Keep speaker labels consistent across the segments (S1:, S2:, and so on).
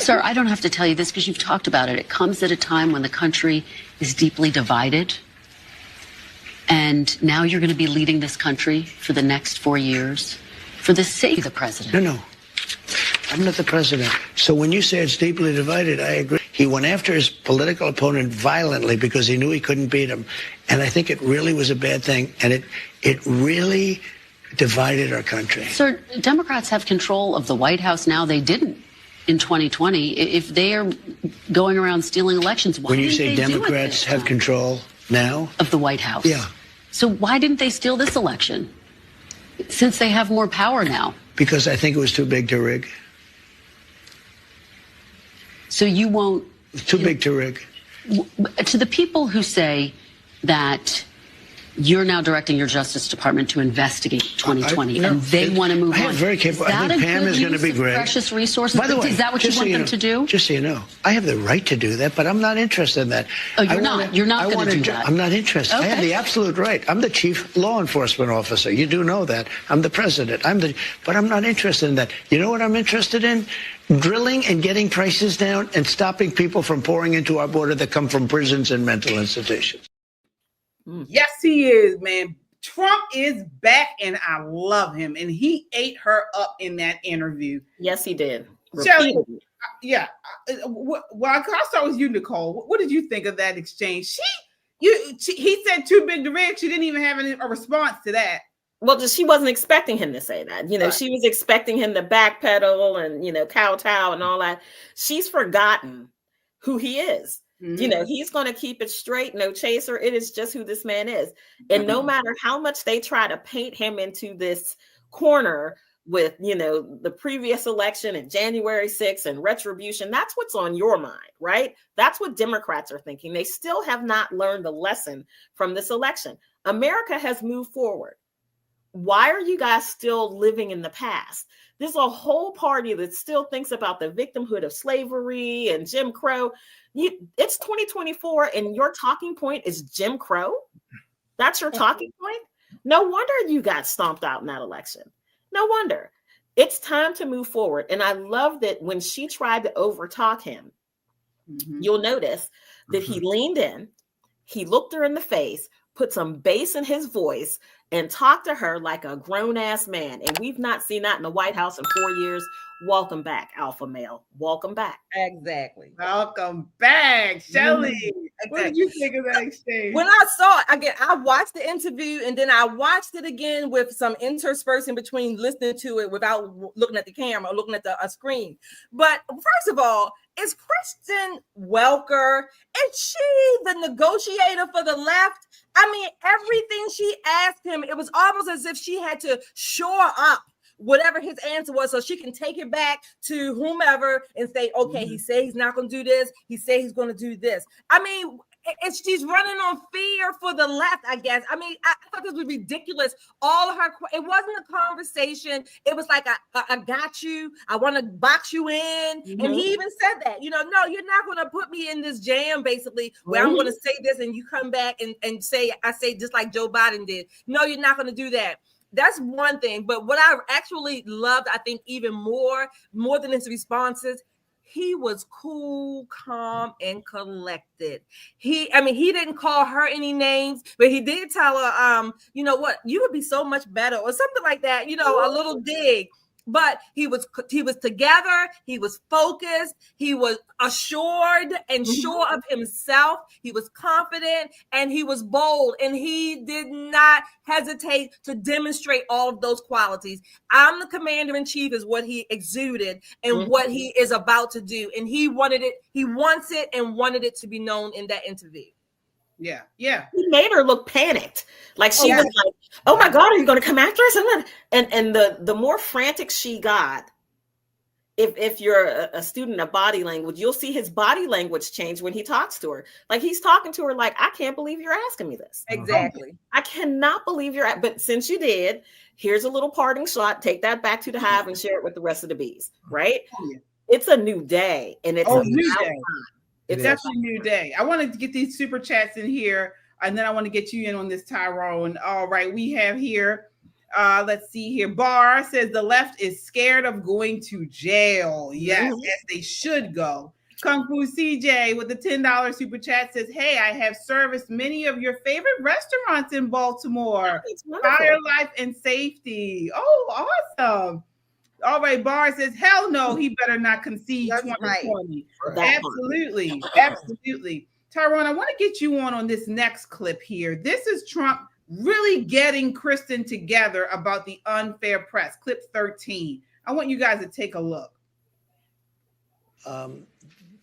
S1: Sir, I don't have to tell you this because you've talked about it. It comes at a time when the country is deeply divided. And now you're going to be leading this country for the next 4 years for the sake of the president.
S2: No. I'm not the president. So when you say it's deeply divided, I agree. He went after his political opponent violently because he knew he couldn't beat him. And I think it really was a bad thing. And it really divided our country.
S1: Sir, Democrats have control of the White House now. They didn't in 2020. If they are going around stealing elections, why
S2: when you
S1: didn't
S2: say
S1: they
S2: Democrats have control now?
S1: Of the White House.
S2: Yeah.
S1: So why didn't they steal this election? Since they have more power now.
S2: Because I think it was too big to rig.
S1: So you won't...
S2: Too big to rig.
S1: To the people who say that you're now directing your Justice Department to investigate 2020 and they want to move on.
S2: Very capable. I think Pam is going to be great.
S1: Precious resources.
S2: By the way,
S1: is that what you want them to do?
S2: Just so you know, I have the right to do that, but I'm not interested in that.
S1: Oh, you're not? You're not going to do that?
S2: I'm not interested.
S1: Okay.
S2: I have the absolute right. I'm the chief law enforcement officer. You do know that. I'm the president. But I'm not interested in that. You know what I'm interested in? Drilling and getting prices down and stopping people from pouring into our border that come from prisons and mental institutions.
S3: Yes, he is, man. Trump is back, and I love him. And he ate her up in that interview.
S4: Yes, he did.
S3: Shelly, yeah. Well, I'll start with you, Nicole. What did you think of that exchange? He said too big to rig. She didn't even have a response to that.
S4: Well, she wasn't expecting him to say that. You know, She was expecting him to backpedal and, kowtow and all that. She's forgotten who he is. Mm-hmm. You know, he's going to keep it straight, no chaser. It is just who this man is. And no matter how much they try to paint him into this corner with, the previous election and January 6th and retribution, that's what's on your mind, right? That's what Democrats are thinking. They still have not learned the lesson from this election. America has moved forward. Why are you guys still living in the past? There's a whole party that still thinks about the victimhood of slavery and Jim Crow. It's 2024 and your talking point is Jim Crow? That's your talking point? No wonder you got stomped out in that election. No wonder. It's time to move forward. And I love that when she tried to overtalk him, you'll notice that he leaned in, he looked her in the face, put some bass in his voice, and talk to her like a grown-ass man. And we've not seen that in the White House in 4 years. Welcome back, alpha male. Welcome back.
S3: Exactly. Welcome back, Shelly. Exactly. What did you think of that exchange?
S5: When I saw it, again, I watched the interview and then I watched it again with some intersperse in between listening to it without looking at the camera or looking at the screen. But first of all, is Kristen Welker, is she the negotiator for the left? I mean, everything she asked him, it was almost as if she had to shore up whatever his answer was so she can take it back to whomever and say, okay, he said he's not going to do this. He said he's going to do this. I mean, she's running on fear for the left, I guess. I mean, I thought this was ridiculous. All of her, it wasn't a conversation. It was like, I got you. I want to box you in. And he even said that, no, you're not going to put me in this jam, basically, where I'm going to say this and you come back and say, I say just like Joe Biden did. No, you're not going to do that. That's one thing. But what I actually loved, I think, even more than his responses, he was cool, calm, and collected. He didn't call her any names, but he did tell her, you know what, you would be so much better or something like that, a little dig. But he was together, he was focused, he was assured and sure of himself, he was confident, and he was bold, and he did not hesitate to demonstrate all of those qualities. I'm the commander-in-chief is what he exuded and what he is about to do. And he wants it and wanted it to be known in that interview.
S3: Yeah.
S4: He made her look panicked. Like she was like, oh my God, are you going to come after us? And the more frantic she got, if you're a student of body language, you'll see his body language change when he talks to her. Like he's talking to her like, I can't believe you're asking me this.
S5: Exactly.
S4: I cannot believe but since you did, here's a little parting shot. Take that back to the hive and share it with the rest of the bees, right? It's a new day. And it's a new day.
S3: It's definitely a new day. I wanted to get these super chats in here, and then I want to get you in on this, Tyrone. All right, we have here Let's see here. Barr says the left is scared of going to jail. Yes, as they should go. Kung Fu CJ with the $10 super chat says, hey, I have serviced many of your favorite restaurants in Baltimore. Fire, life, and safety. Oh, awesome. All right, Barr says, hell no, he better not concede 2020. Right. Absolutely. Absolutely. Tyrone, I want to get you on this next clip here. This is Trump really getting Kristen together about the unfair press. Clip 13. I want you guys to take a look.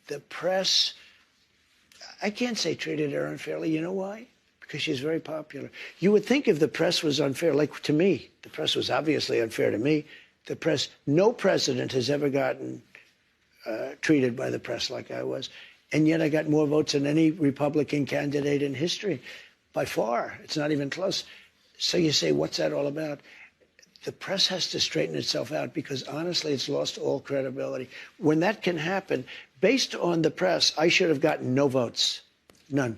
S2: The press, I can't say treated her unfairly. You know why? Because she's very popular. You would think if the press was unfair, like to me, the press was obviously unfair to me. The press, no president has ever gotten treated by the press like I was. And yet I got more votes than any Republican candidate in history. By far. It's not even close. So you say, what's that all about? The press has to straighten itself out because honestly, it's lost all credibility. When that can happen, based on the press, I should have gotten no votes, none.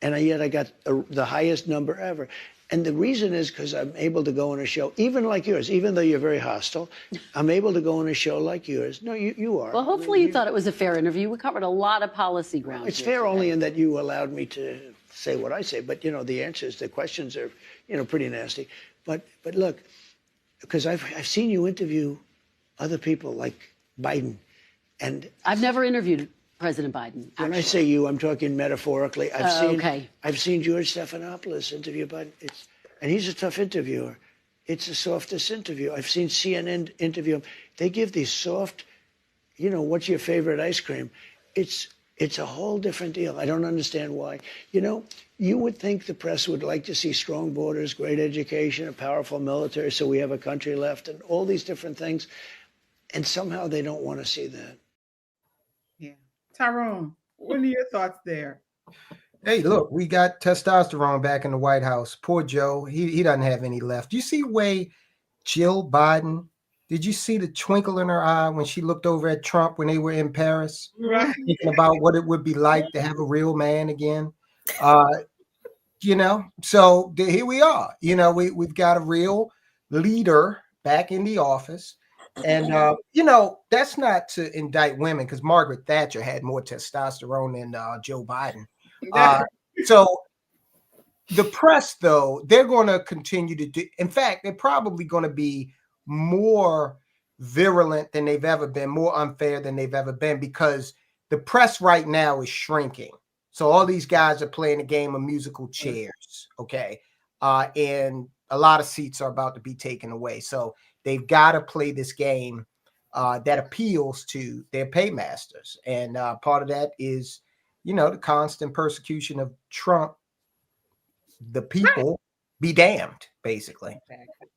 S2: And yet I got the highest number ever. And the reason is because I'm able to go on a show, even like yours, even though you're very hostile, I'm able to go on a show like yours. No, you are.
S1: Well, hopefully you thought it was a fair interview. We covered a lot of policy ground.
S2: It's fair only in that you allowed me to say what I say. But, you know, the answers, the questions are, you know, pretty nasty. But look, because I've seen you interview other people like Biden. And
S1: I've never interviewed President Biden. Actually.
S2: When I say you, I'm talking metaphorically. I've seen George Stephanopoulos interview Biden. And he's a tough interviewer. It's the softest interview. I've seen CNN interview him. They give these soft, you know, what's your favorite ice cream? It's a whole different deal. I don't understand why. You know, you would think the press would like to see strong borders, great education, a powerful military, so we have a country left, and all these different things. And somehow they don't want to see that.
S3: Yeah. Tyrone, what are your thoughts there?
S6: Hey, look, we got testosterone back in the White House. Poor Joe. He doesn't have any left. You see the way Jill Biden, did you see the twinkle in her eye when she looked over at Trump when they were in Paris?
S3: Right.
S6: Thinking about what it would be like to have a real man again. You know, so here we are. You know, we've got a real leader back in the office. And, you know, that's not to indict women because Margaret Thatcher had more testosterone than Joe Biden. So the press, though, they're going to continue to do. In fact, they're probably going to be more virulent than they've ever been, more unfair than they've ever been, because the press right now is shrinking. So all these guys are playing a game of musical chairs. OK, and a lot of seats are about to be taken away. So they've got to play this game that appeals to their paymasters. And part of that is, you know, the constant persecution of Trump. The people be damned, basically.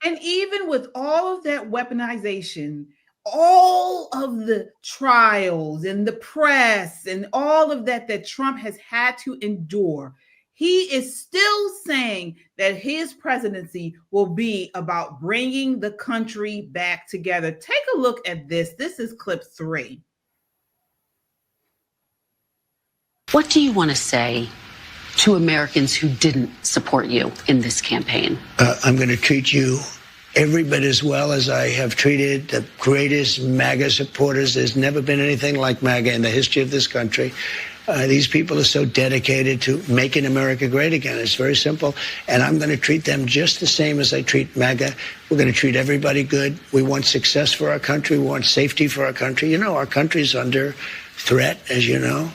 S3: And even with all of that weaponization, all of the trials and the press and all of that Trump has had to endure, he is still saying that his presidency will be about bringing the country back together. Take a look at this. This is clip 3.
S1: What do you want to say to Americans who didn't support you in this campaign?
S2: I'm going to treat you every bit as well as I have treated the greatest MAGA supporters. There's never been anything like MAGA in the history of this country. These people are so dedicated to making America great again. It's very simple. And I'm going to treat them just the same as I treat MAGA. We're going to treat everybody good. We want success for our country. We want safety for our country. You know, our country's under threat, as you know.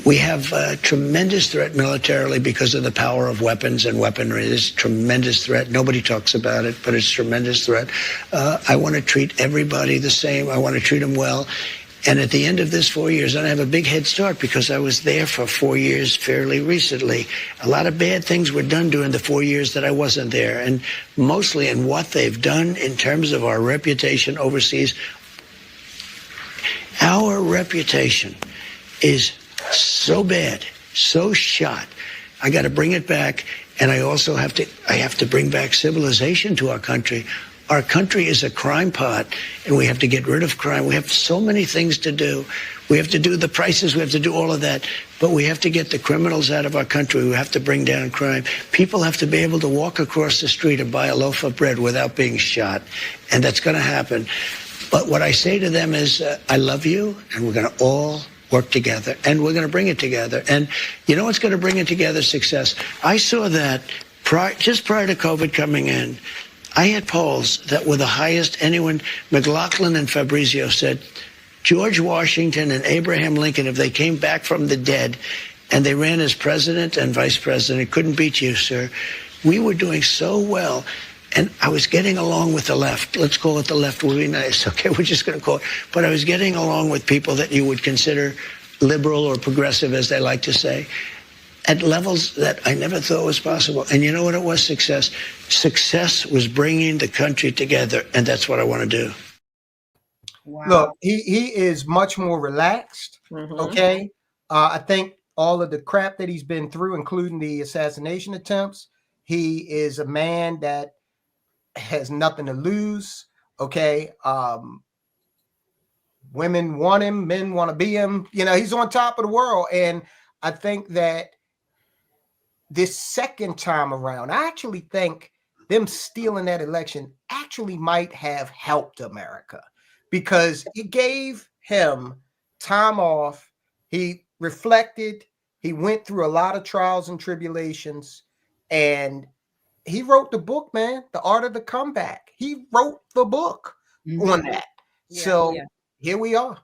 S2: We have a tremendous threat militarily because of the power of weapons and weaponry. It's a tremendous threat. Nobody talks about it, but it's a tremendous threat. I want to treat everybody the same. I want to treat them well. And at the end of this 4 years, I have a big head start because I was there for 4 years fairly recently. A lot of bad things were done during the 4 years that I wasn't there, and mostly in what they've done in terms of our reputation overseas. Our reputation is so bad, so shot. I got to bring it back, and I also have to bring back civilization to our country. Our country is a crime pot, and we have to get rid of crime. We have so many things to do. We have to do the prices. We have to do all of that. But we have to get the criminals out of our country. We have to bring down crime. People have to be able to walk across the street and buy a loaf of bread without being shot. And that's going to happen. But what I say to them is, I love you, and we're going to all work together, and we're going to bring it together. And you know what's going to bring it together? Success. I saw that just prior to COVID coming in, I had polls that were the highest anyone. McLaughlin and Fabrizio said, George Washington and Abraham Lincoln, if they came back from the dead and they ran as president and vice president, couldn't beat you, sir. We were doing so well. And I was getting along with the left. Let's call it the left. We'll be nice. Okay, we're just going to call it. But I was getting along with people that you would consider liberal or progressive, as they like to say, at levels that I never thought was possible. And you know what it was? Success. Success was bringing the country together, and that's what I want to do.
S3: Wow.
S6: Look, he is much more relaxed. Okay. I think all of the crap that he's been through, including the assassination attempts, he is a man that has nothing to lose. Okay. Women want him, men want to be him. You know, he's on top of the world. And I think that this second time around, I actually think them stealing that election actually might have helped America, because it gave him time off. He reflected. He went through a lot of trials and tribulations, and he wrote the book, man, The Art of the Comeback. He wrote the book on that. Here we are.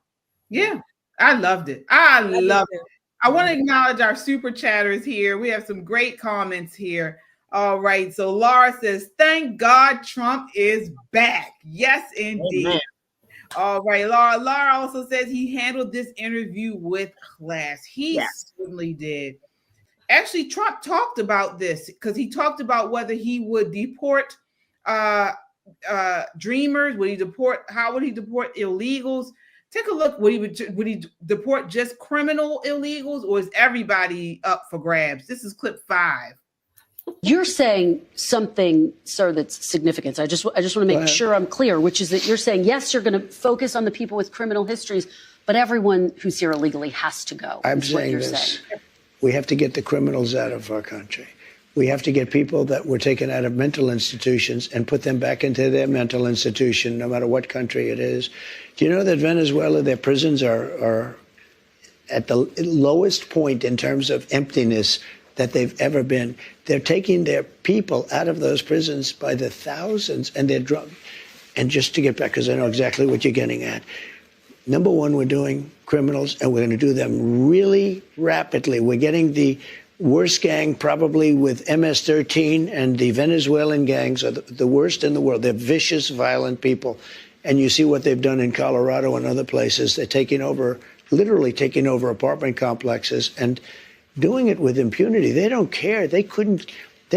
S3: Yeah, I loved it. I loved it. I want to acknowledge our super chatters here. We have some great comments here. All right. So Laura says, thank God Trump is back. Yes, indeed. Amen. All right. Laura also says he handled this interview with class. He certainly did. Actually, Trump talked about this because he talked about whether he would deport dreamers. How would he deport illegals? Take a look. Would he deport just criminal illegals, or is everybody up for grabs? This is clip 5.
S1: You're saying something, sir, that's significant. I just want to make sure I'm clear, which is that you're saying, yes, you're going to focus on the people with criminal histories, but everyone who's here illegally has to go.
S2: I'm saying this. We have to get the criminals out of our country. We have to get people that were taken out of mental institutions and put them back into their mental institution, no matter what country it is. Do you know that Venezuela, their prisons are at the lowest point in terms of emptiness that they've ever been? They're taking their people out of those prisons by the thousands, and they're drunk. And just to get back, because I know exactly what you're getting at. Number one, we're doing criminals, and we're going to do them really rapidly. We're getting the worst gang probably with MS-13, and the Venezuelan gangs are the worst in the world. They're vicious, violent people. And you see what they've done in Colorado and other places. They're literally taking over apartment complexes and doing it with impunity. They don't care. They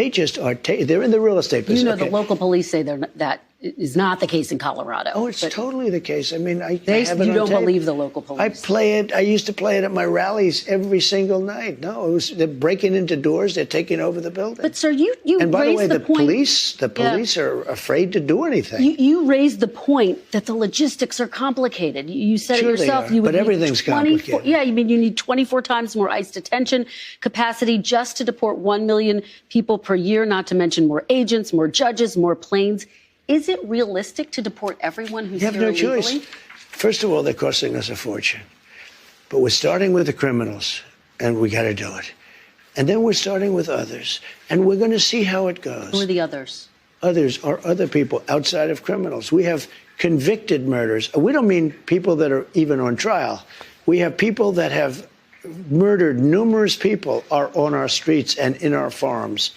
S2: just are. They're in the real estate business.
S1: You know, the local police say that is not the case in Colorado.
S2: Oh, it's totally the case. I mean,
S1: you don't believe the local police.
S2: I play it. I used to play it at my rallies every single night. No, they're breaking into doors. They're taking over the building.
S1: But sir, you
S2: and by the way, the
S1: point,
S2: police are afraid to do anything.
S1: You raised the point that the logistics are complicated. You said it yourself.
S2: But everything's complicated.
S1: Yeah, you mean you need 24 times more ICE detention capacity just to deport 1 million people per year, not to mention more agents, more judges, more planes. Is it realistic to deport everyone who's here illegally?
S2: You have no choice. First of all, they're costing us a fortune. But we're starting with the criminals, and we got to do it. And then we're starting with others, and we're going to see how it goes.
S1: Who are the others?
S2: Others are other people outside of criminals. We have convicted murders. We don't mean people that are even on trial. We have people that have murdered numerous people are on our streets and in our farms.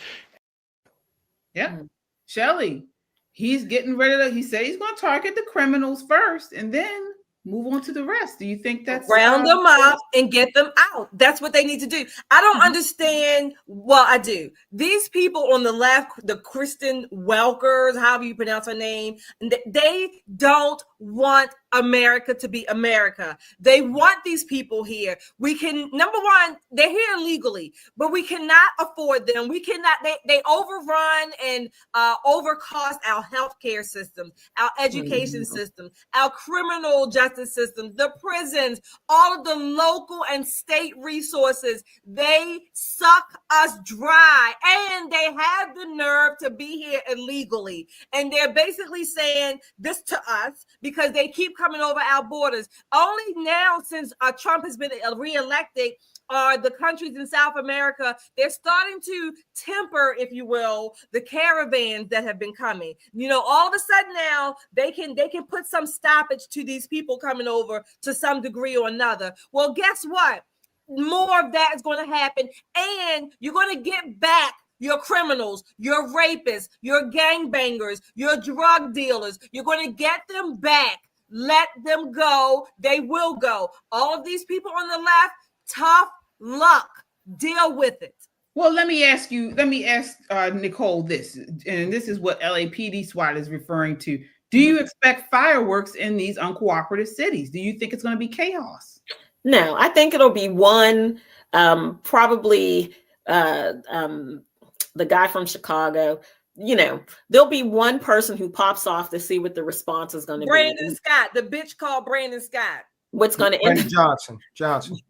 S3: Yeah. Shelley. He's getting rid of he said he's going to target the criminals first and then move on to the rest. Do you think that's
S5: round them up and get them out? That's what they need to do. I don't understand. Well, I do. These people on the left, the Kristen Welkers, however you pronounce her name, they don't want America to be America. They want these people here. We can, number one, they're here illegally, but we cannot afford them. We cannot, they overrun and overcost our healthcare systems, our education system, our criminal justice system, the prisons, all of the local and state resources. They suck us dry, and they have the nerve to be here illegally. And they're basically saying this to us because they keep coming over our borders. Only now, since Trump has been reelected, are the countries in South America, they're starting to temper, if you will, the caravans that have been coming. You know, all of a sudden now they can put some stoppage to these people coming over to some degree or another. Well, guess what? More of that is going to happen, and you're going to get back your criminals, your rapists, your gangbangers, your drug dealers. You're going to get them back. Let them go. They will go. All of these people on the left, tough luck. Deal with it.
S3: Well, let me ask Nicole this, and this is what LAPD SWAT is referring to. Do you expect fireworks in these uncooperative cities? Do you think it's going to be chaos?
S4: No, I think it'll be one, probably the guy from Chicago. You know, there'll be one person who pops off to see what the response is going to be.
S5: Brandon Scott, the bitch called Brandon Scott.
S4: What's going to end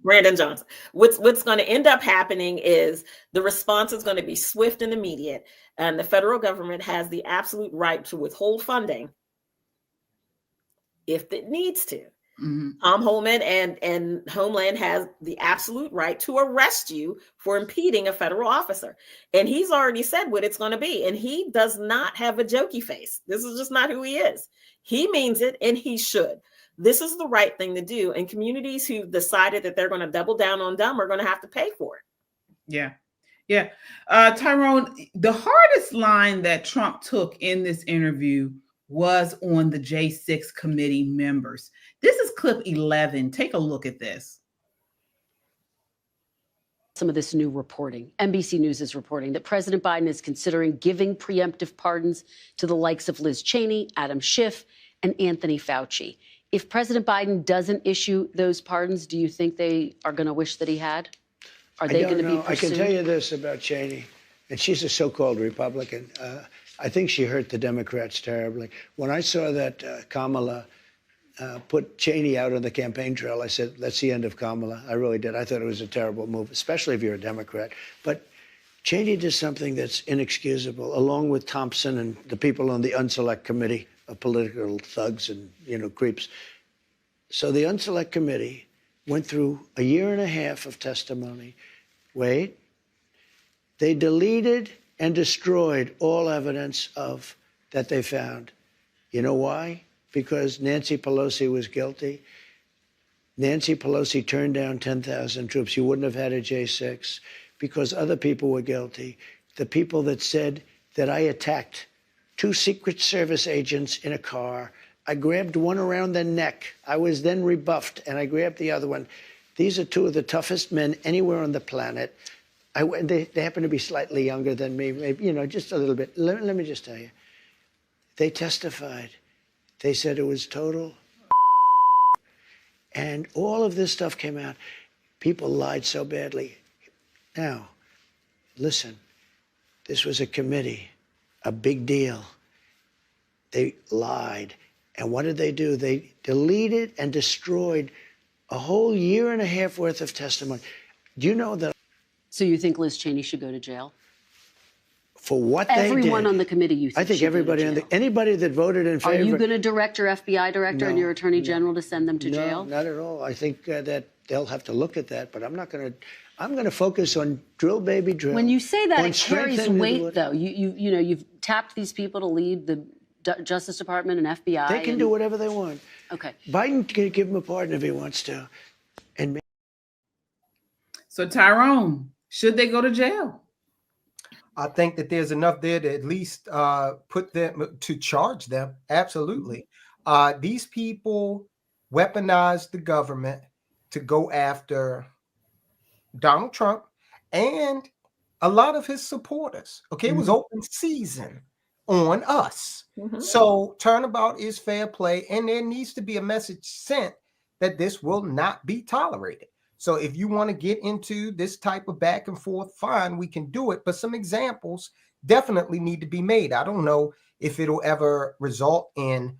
S4: Brandon Johnson. What's going to end up happening is the response is going to be swift and immediate, and the federal government has the absolute right to withhold funding if it needs to. Tom Homan and Homeland has the absolute right to arrest you for impeding a federal officer. And he's already said what it's going to be. And he does not have a jokey face. This is just not who he is. He means it, and he should. This is the right thing to do. And communities who decided that they're going to double down on them are going to have to pay for it.
S3: Yeah. Yeah. Tyrone, the hardest line that Trump took in this interview was on the J6 committee members. This is clip 11. Take a look at this.
S1: Some of this new reporting. NBC News is reporting that President Biden is considering giving preemptive pardons to the likes of Liz Cheney, Adam Schiff, and Anthony Fauci. If President Biden doesn't issue those pardons, do you think they are going to wish that he had? Are they going to be pursued?
S2: I can tell you this about Cheney, and she's a so-called Republican. I think she hurt the Democrats terribly. When I saw that Kamala put Cheney out on the campaign trail, I said, that's the end of Kamala. I really did. I thought it was a terrible move, especially if you're a Democrat. But Cheney did something that's inexcusable, along with Thompson and the people on the Unselect Committee of political thugs and, creeps. So the Unselect Committee went through a year and a half of testimony. Wait. They deleted and destroyed all evidence of that they found. You know why? Because Nancy Pelosi was guilty. Nancy Pelosi turned down 10,000 troops. You wouldn't have had a J6 because other people were guilty. The people that said that I attacked 2 Secret Service agents in a car. I grabbed one around the neck. I was then rebuffed, and I grabbed the other one. These are 2 of the toughest men anywhere on the planet. They happen to be slightly younger than me, maybe, just a little bit. Let me just tell you. They testified. They said it was total. And all of this stuff came out. People lied so badly. Now, listen, this was a committee, a big deal. They lied. And what did they do? They deleted and destroyed a whole year and a half worth of testimony. Do you know that?
S1: So you think Liz Cheney should go to jail?
S2: For what they did.
S1: Everyone on the committee, you think?
S2: I think everybody anybody that voted in favor.
S1: Are you going to direct your FBI director and your attorney general to send them to jail?
S2: No, not at all. I think that they'll have to look at that, but I'm not going to. I'm going to focus on drill, baby, drill.
S1: When you say that, it carries weight, though. You've tapped these people to lead the Justice Department and FBI.
S2: They can do whatever they want.
S1: Okay.
S2: Biden can give him a pardon if he wants to. And
S3: so, Tyrone, should they go to jail?
S6: I think that there's enough there to at least put them to charge them. Absolutely. These people weaponized the government to go after Donald Trump and a lot of his supporters. Okay, it was open season on us. So turnabout is fair play, and there needs to be a message sent that this will not be tolerated. So if you want to get into this type of back and forth, fine, we can do it. But some examples definitely need to be made. I don't know if it'll ever result in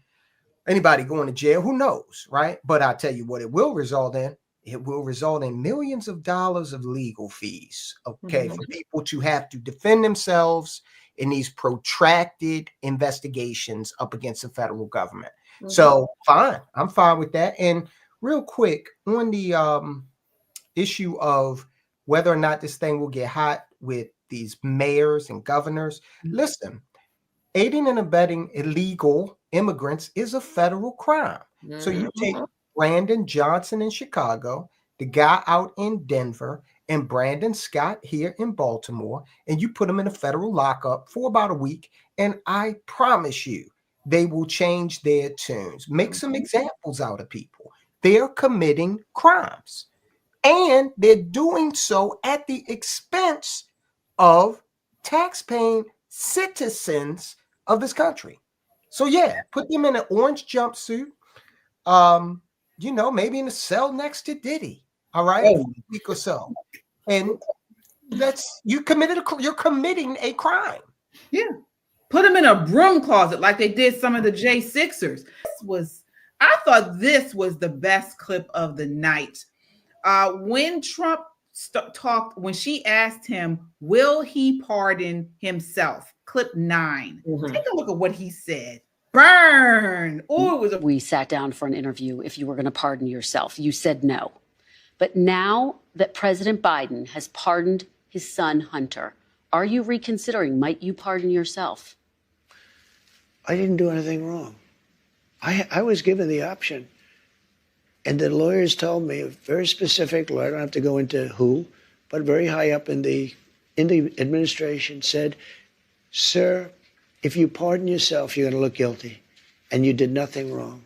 S6: anybody going to jail. Who knows, right? But I'll tell you what it will result in. It will result in millions of dollars of legal fees, okay, for people to have to defend themselves in these protracted investigations up against the federal government. So fine, I'm fine with that. And real quick, on the issue of whether or not this thing will get hot with these mayors and governors, listen, aiding and abetting illegal immigrants is a federal crime. So you take Brandon Johnson in Chicago, the guy out in Denver, and Brandon Scott here in Baltimore, and you put them in a federal lockup for about a week, and I promise you, they will change their tunes. Make some examples out of people. They're committing crimes, and they're doing so at the expense of tax-paying citizens of this country. So yeah, put them in an orange jumpsuit, maybe in a cell next to Diddy, all right, for a week or so. And you're committing a crime.
S3: Yeah. Put them in a broom closet like they did some of the J6ers. I thought this was the best clip of the night. When Trump when she asked him, will he pardon himself? Clip 9. Take a look at what he said. Burn. Oh,
S1: We sat down for an interview if you were going to pardon yourself. You said no. But now that President Biden has pardoned his son, Hunter, are you reconsidering? Might you pardon yourself?
S2: I didn't do anything wrong. I was given the option. And the lawyers told me, a very specific lawyer, I don't have to go into who, but very high up in the administration said, sir, if you pardon yourself, you're going to look guilty. And you did nothing wrong.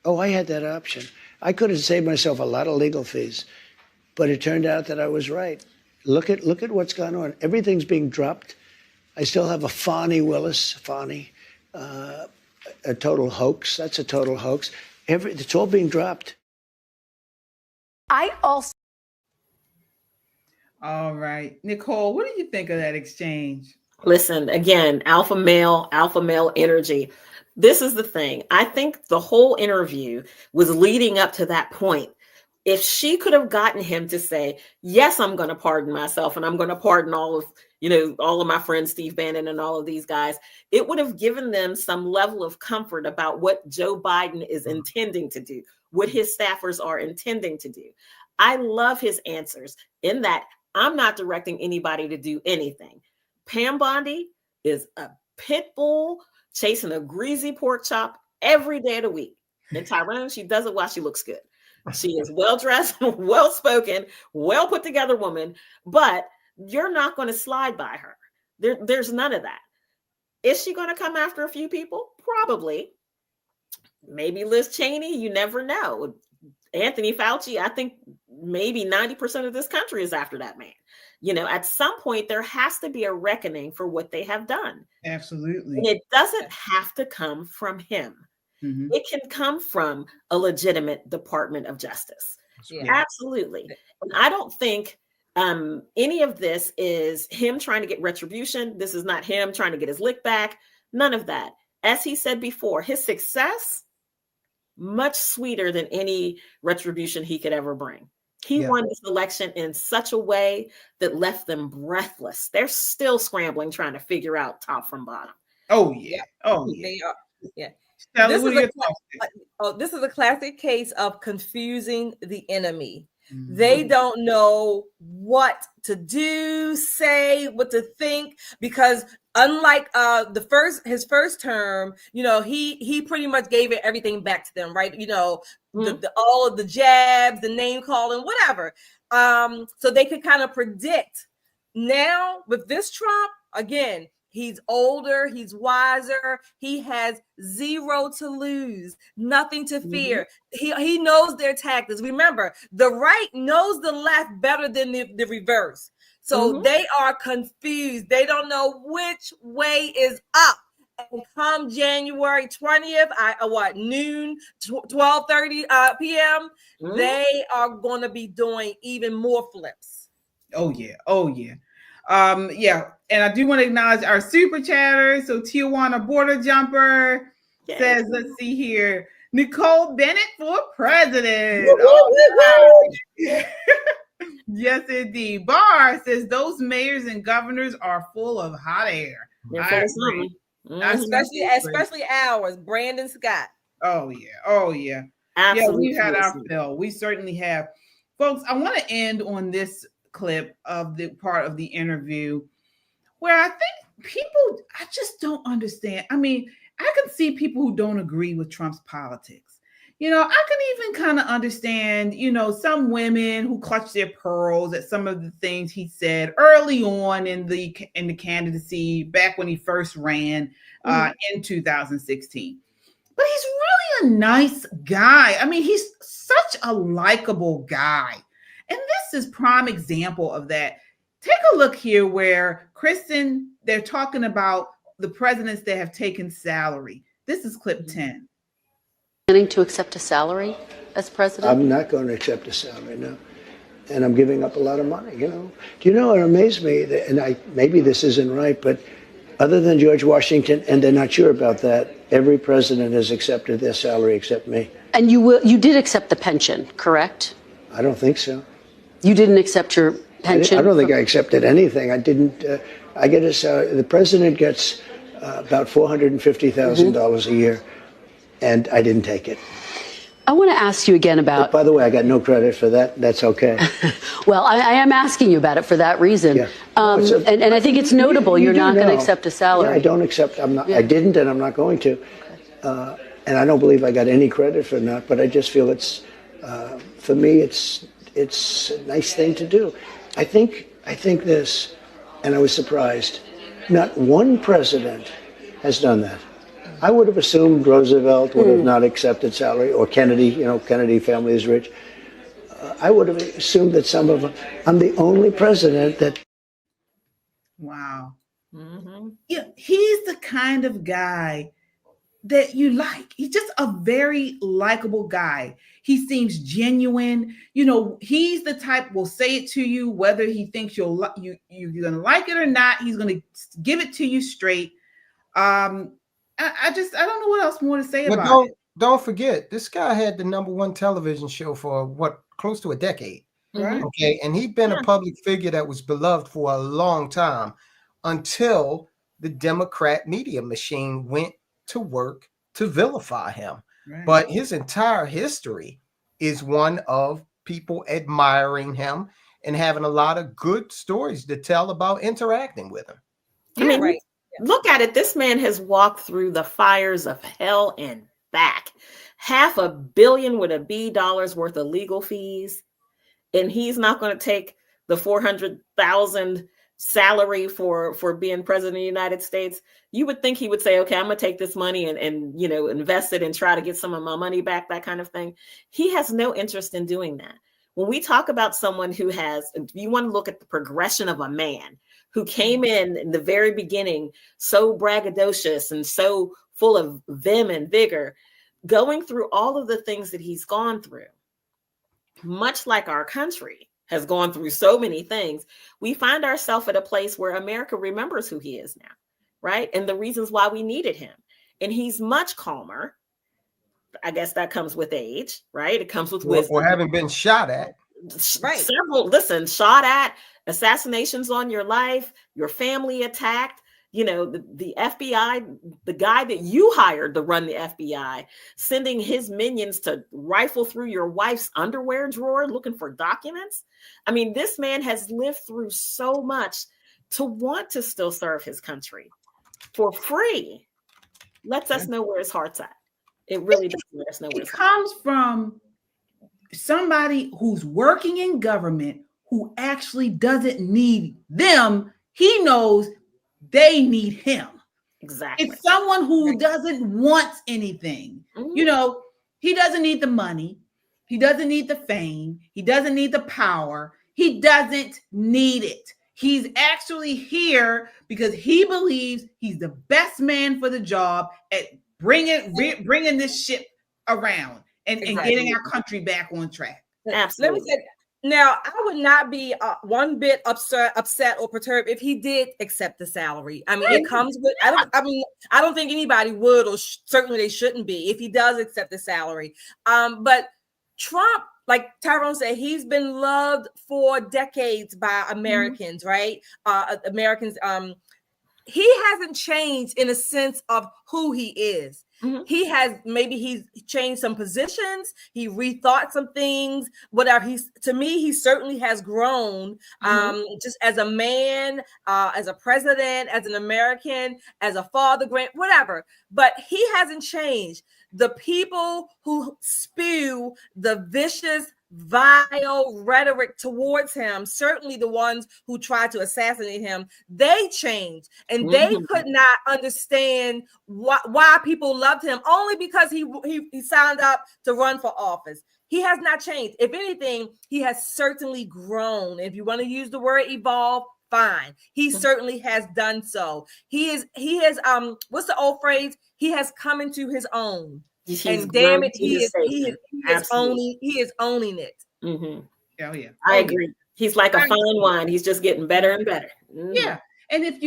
S2: Oh, I had that option. I could have saved myself a lot of legal fees, but it turned out that I was right. Look at what's gone on. Everything's being dropped. I still have a Fani Willis, a total hoax. That's a total hoax. It's all being dropped.
S3: All right. Nicole, what do you think of that exchange?
S4: Listen, again, alpha male energy. This is the thing. I think the whole interview was leading up to that point. If she could have gotten him to say, yes, I'm going to pardon myself and I'm going to pardon all of my friends, Steve Bannon and all of these guys, it would have given them some level of comfort about what Joe Biden is intending to do, what his staffers are intending to do. I love his answers in that I'm not directing anybody to do anything. Pam Bondi is a pit bull chasing a greasy pork chop every day of the week. And Tyrone, she does it while she looks good. She is well-dressed, well-spoken, well-put-together woman, but you're not going to slide by her. There's none of that. Is she going to come after a few people? Probably. Maybe Liz Cheney, you never know. Anthony Fauci, I think maybe 90% of this country is after that man. At some point, there has to be a reckoning for what they have done.
S3: Absolutely.
S4: And it doesn't have to come from him. It can come from a legitimate Department of Justice. Yeah. Absolutely. And I don't think any of this is him trying to get retribution. This is not him trying to get his lick back. None of that. As he said before, his success, much sweeter than any retribution he could ever bring. He won this election in such a way that left them breathless. They're still scrambling, trying to figure out top from bottom.
S3: Oh, yeah. Oh, yeah.
S5: They are. Yeah.
S3: This
S5: is a classic case of confusing the enemy. They don't know what to do, say, what to think, because unlike his first term, he pretty much gave everything back to them, right? All of the jabs, the name calling, whatever. So they could kind of predict. Now with this Trump, again, he's older, he's wiser, he has zero to lose, nothing to fear. He knows their tactics. Remember, the right knows the left better than the reverse. So they are confused. They don't know which way is up. And come January 20th, noon, 12:30 p.m., they are going to be doing even more flips.
S3: Oh yeah. Yeah. And I do want to acknowledge our super chatters. So Tijuana Border Jumper says, let's see here, Nicole Bennett for president. Yes, indeed. Barr says those mayors and governors are full of hot air.
S5: Especially ours, Brandon Scott.
S3: Oh yeah. Absolutely. Yeah, we had our fill. We certainly have. Folks, I want to end on this clip of the part of the interview where I think people, I just don't understand. I mean, I can see people who don't agree with Trump's politics. I can even kind of understand, some women who clutch their pearls at some of the things he said early on in the candidacy, back when he first ran in 2016. But he's really a nice guy. I mean, he's such a likable guy. And this is prime example of that. Take a look here where Kristen, they're talking about the presidents that have taken salary. This is clip 10.
S1: Planning to accept a salary as president?
S2: I'm not going to accept a salary, no. And I'm giving up a lot of money, Do you know, it amazed me, maybe this isn't right, but other than George Washington, and they're not sure about that, every president has accepted their salary except me. And
S1: you did accept the pension, correct?
S2: I don't think so.
S1: You didn't accept your pension?
S2: I don't think I accepted anything. I didn't. I get a salary. The president gets about $450,000 a year, and I didn't take it.
S1: I want to ask you again about...
S2: But by the way, I got no credit for that. That's okay.
S1: Well, I am asking you about it for that reason. Yeah. And I think it's notable you're not going to accept a salary.
S2: Yeah, I don't accept. I'm not. Yeah. I didn't, and I'm not going to. Okay. And I don't believe I got any credit for that. But I just feel it's, for me, it's a nice thing to do. I think this, and I was surprised. Not one president has done that. I would have assumed Roosevelt would have not accepted salary, or Kennedy. Kennedy family is rich. I would have assumed that some of them. I'm the only president that.
S3: Wow. Yeah, he's the kind of guy that you like. He's just a very likable guy. He seems genuine. He's the type will say it to you whether he thinks you're gonna like it or not. He's gonna give it to you straight. I don't know what else more to say about it.
S6: Don't forget, this guy had the #1 television show for close to a decade.
S3: Right.
S6: Okay, and he'd been a public figure that was beloved for a long time until the Democrat media machine went to work to vilify him. Right. But his entire history is one of people admiring him and having a lot of good stories to tell about interacting with him.
S4: I mean, look at it. This man has walked through the fires of hell and back. $500 million with a B dollars worth of legal fees. And he's not going to take the $400,000 salary for being president of the United States. You would think he would say, okay, I'm going to take this money and invest it and try to get some of my money back, that kind of thing. He has no interest in doing that. When we talk about someone who has, you want to look at the progression of a man who came in the very beginning, so braggadocious and so full of vim and vigor, going through all of the things that he's gone through, much like our country has gone through so many things, we find ourselves at a place where America remembers who he is now, right? And the reasons why we needed him. And he's much calmer. I guess that comes with age, right? It comes with wisdom.
S6: Or having been shot at.
S4: Right. Shot at, assassinations on your life, your family attacked, the FBI, the guy that you hired to run the FBI, sending his minions to rifle through your wife's underwear drawer looking for documents. I mean, this man has lived through so much to want to still serve his country for free. Lets us know where his heart's at. It really does let us know where
S3: it comes from. Somebody who's working in government who actually doesn't need them. He knows they need him.
S4: Exactly.
S3: It's someone who doesn't want anything. Mm-hmm. He doesn't need the money. He doesn't need the fame. He doesn't need the power. He doesn't need it. He's actually here because he believes he's the best man for the job at bringing this ship around and getting our country back on track.
S4: Absolutely.
S5: Let me say, now, I would not be one bit upset or perturbed if he did accept the salary. I mean, it comes with. I don't think anybody would, or certainly they shouldn't be if he does accept the salary. But Trump, like Tyrone said, he's been loved for decades by Americans, right? Americans. He hasn't changed in a sense of who he is. He has, maybe he's changed some positions, he rethought some things, whatever. To me, he certainly has grown, just as a man, as a president, as an American, as a father, whatever. But he hasn't changed. The people who spew the vicious, vile rhetoric towards him, certainly the ones who tried to assassinate him, they changed, and they could not understand why people loved him only because he signed up to run for office. He has not changed. If anything, he has certainly grown. If you want to use the word evolve, fine. He certainly has done so. He has what's the old phrase? He has come into his own. And damn it, he is owning it.
S3: Oh yeah,
S4: I agree. He's like a fine wine. He's just getting better and better.
S3: Yeah, and if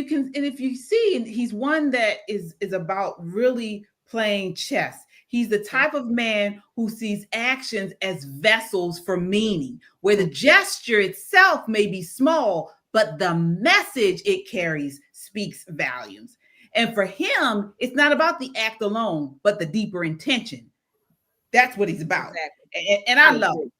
S3: you see, he's one that is about really playing chess. He's the type of man who sees actions as vessels for meaning, where the gesture itself may be small, but the message it carries speaks volumes. And for him, it's not about the act alone, but the deeper intention. That's what he's about. Exactly. And I love it.